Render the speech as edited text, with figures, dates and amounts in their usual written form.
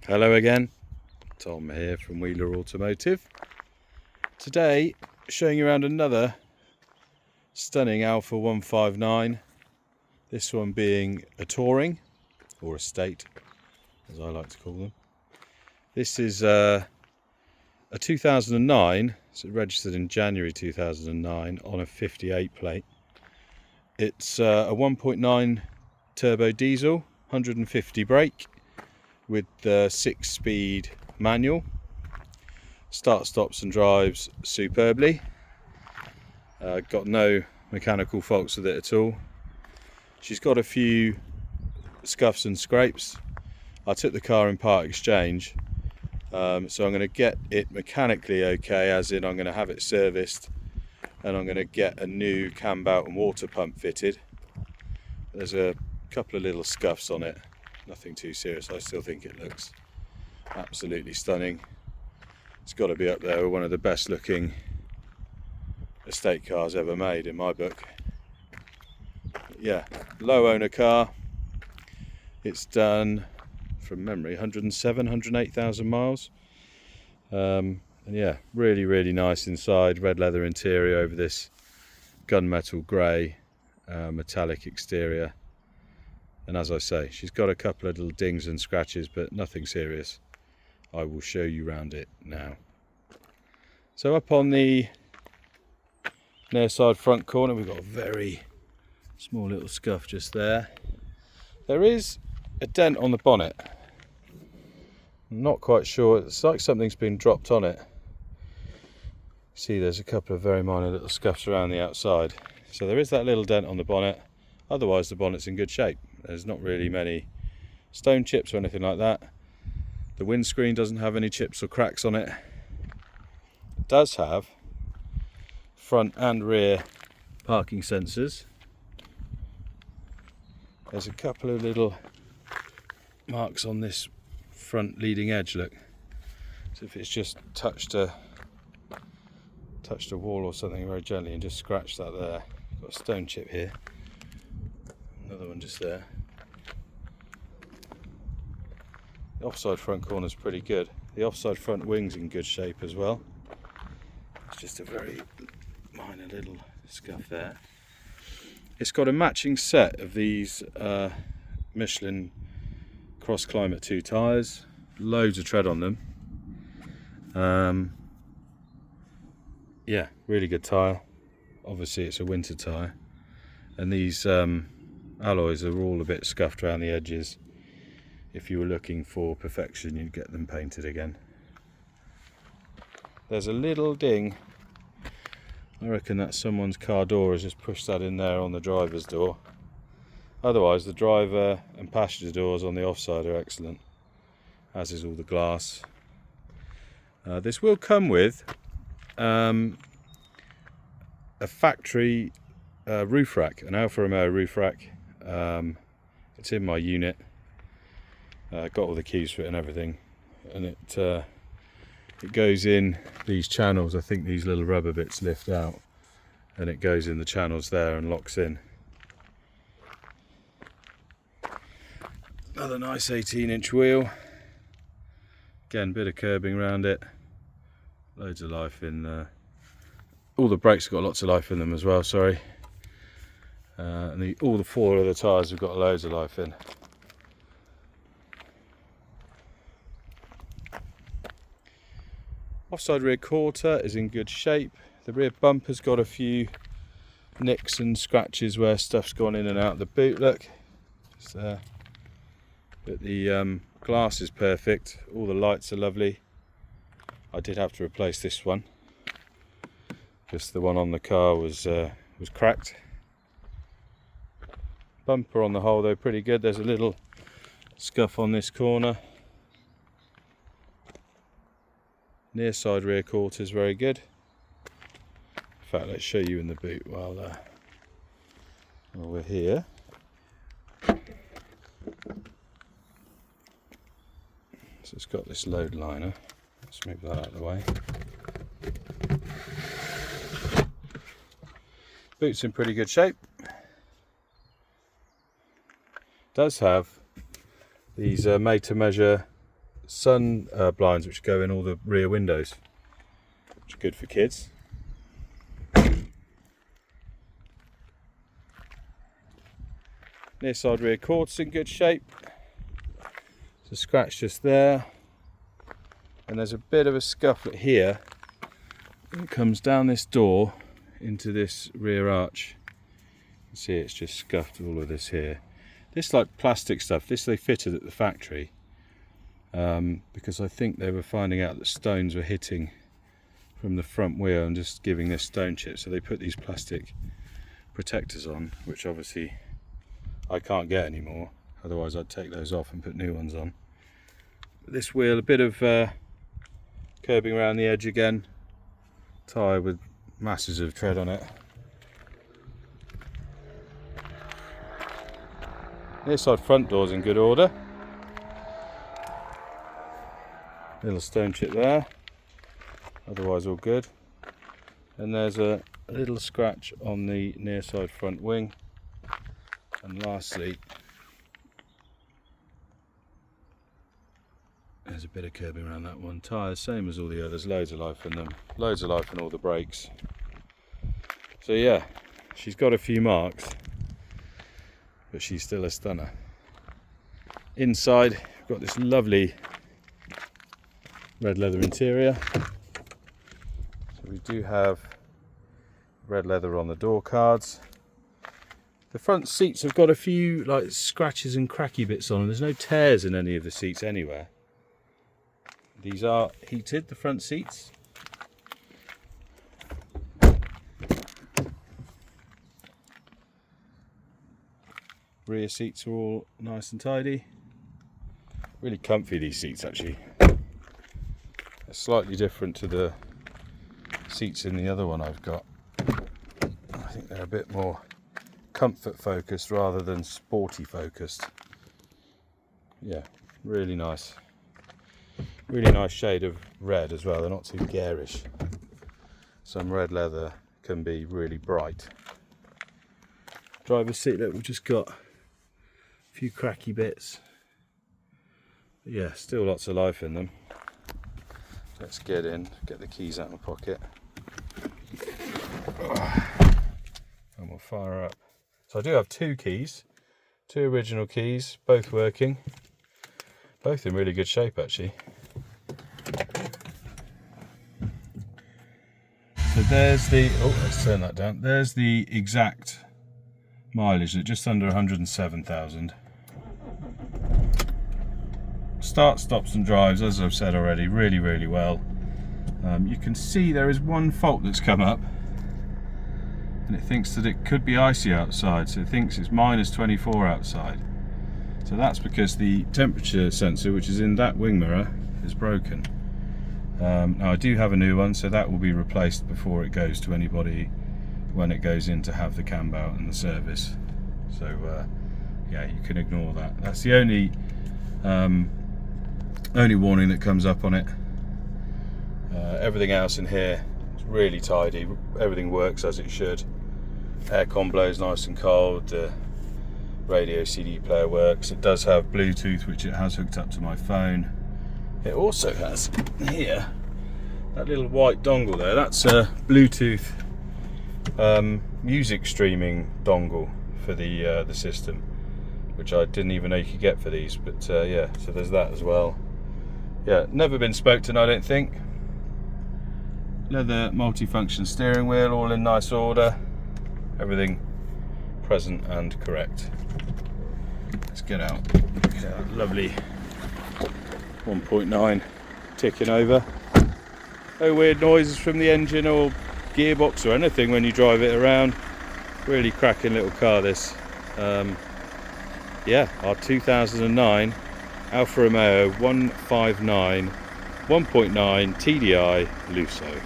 Hello again, Tom here from Wheeler Automotive. Today showing you around another stunning Alfa 159, this one being a touring or estate as I like to call them. This is a 2009, so registered in January 2009 on a 58 plate. It's a 1.9 turbo diesel, 150 brake with the 6-speed manual. Start, stops and drives superbly. Got no mechanical faults with it at all. She's got a few scuffs and scrapes. I took the car in part exchange, so I'm going to get it mechanically okay, as in I'm going to have it serviced and I'm going to get a new cam belt and water pump fitted. There's a couple of little scuffs on it, nothing too serious. I still think it looks absolutely stunning. It's got to be up there with one of the best looking estate cars ever made in my book. Yeah, low owner car. It's done, from memory, 108,000 miles. And yeah, really nice inside. Red leather interior over this gunmetal grey metallic exterior. And as I say, she's got a couple of little dings and scratches, but nothing serious. I will show you around it now. So up on the near side front corner, we've got a very small little scuff just there. There is a dent on the bonnet. I'm not quite sure, it's like something's been dropped on it. See, there's a couple of very minor little scuffs around the outside. So there is that little dent on the bonnet. Otherwise the bonnet's in good shape. There's not really many stone chips or anything like that. The windscreen doesn't have any chips or cracks on it. It does have front and rear parking sensors. There's a couple of little marks on this front leading edge, look. So if it's just touched a wall or something very gently and just scratched that there. Got a stone chip here. Another one just there. The offside front corner is pretty good. The offside front wing's in good shape as well. It's just a very minor little scuff there. It's got a matching set of these Michelin Cross Climate 2 tyres. Loads of tread on them. Yeah, really good tyre. Obviously it's a winter tyre. And these alloys are all a bit scuffed around the edges. If you were looking for perfection, you'd get them painted again. There's a little ding. I reckon that someone's car door has just pushed that in there on the driver's door. Otherwise the driver and passenger doors on the offside are excellent, as is all the glass. This will come with a factory roof rack, an Alfa Romeo roof rack. It's in my unit. Got all the keys for it and everything, and it goes in these channels. I think these little rubber bits lift out and it goes in the channels there and locks in. Another nice 18-inch wheel. Again, bit of curbing around it. Loads of life in all the brakes have got lots of life in them as well, sorry. And all the four other tyres have got loads of life in. Offside rear quarter is in good shape. The rear bumper's got a few nicks and scratches where stuff's gone in and out of the boot, look. It's there. But the glass is perfect. All the lights are lovely. I did have to replace this one because the one on the car was cracked. Bumper on the whole though pretty good. There's a little scuff on this corner. Near side rear quarter is very good. In fact, let's show you in the boot while we're here. So it's got this load liner. Let's move that out of the way. Boot's in pretty good shape. Does have these made to measure sun blinds which go in all the rear windows, which are good for kids. Near side rear quarters in good shape. There's a scratch just there, and there's a bit of a scuffle here. It comes down this door into this rear arch. You can see it's just scuffed all of this here. This like plastic stuff, this they fitted at the factory because I think they were finding out that stones were hitting from the front wheel and just giving this stone chip, so they put these plastic protectors on, which obviously I can't get anymore, otherwise I'd take those off and put new ones on. But this wheel, a bit of curbing around the edge again, tyre with masses of tread on it. This side front door's in good order. Little stone chip there, otherwise all good. And there's a little scratch on the near side front wing. And lastly, there's a bit of curbing around that one. Tyres, same as all the others, loads of life in them. Loads of life in all the brakes. So yeah, she's got a few marks, but she's still a stunner. Inside, we've got this lovely red leather interior. So we do have red leather on the door cards. The front seats have got a few like scratches and cracky bits on them. There's no tears in any of the seats anywhere. These are heated, the front seats. Rear seats are all nice and tidy. Really comfy, these seats actually. They're slightly different to the seats in the other one I've got. I think they're a bit more comfort focused rather than sporty focused. Yeah, really nice. Really nice shade of red as well, they're not too garish. Some red leather can be really bright. Driver's seat, look, we've just got a few cracky bits. But yeah, still lots of life in them. Let's get in, get the keys out of my pocket. And we'll fire her up. So I do have two keys, two original keys, both working. Both in really good shape actually. So there's the, oh let's turn that down. There's the exact mileage at just under 107,000. Start, stops and drives, as I've said already, really, really well. You can see there is one fault that's come up, and it thinks that it could be icy outside, so it thinks it's -24 outside. So that's because the temperature sensor, which is in that wing mirror, is broken. Now I do have a new one, so that will be replaced before it goes to anybody when it goes in to have the cam out and the service. So yeah, you can ignore that. That's the only warning that comes up on it. Everything else in here is really tidy. Everything works as it should. Aircon blows nice and cold. The radio CD player works. It does have Bluetooth, which it has hooked up to my phone. It also has here that little white dongle there. That's a Bluetooth music streaming dongle for the system, which I didn't even know you could get for these. But yeah, so there's that as well. Yeah, never been spoke to, I don't think. Leather multifunction steering wheel, all in nice order. Everything present and correct. Let's get out. Look at that lovely 1.9 ticking over. No weird noises from the engine or gearbox or anything when you drive it around. Really cracking little car this. Yeah, our 2009 Alfa Romeo 159 1.9 TDI Lusso.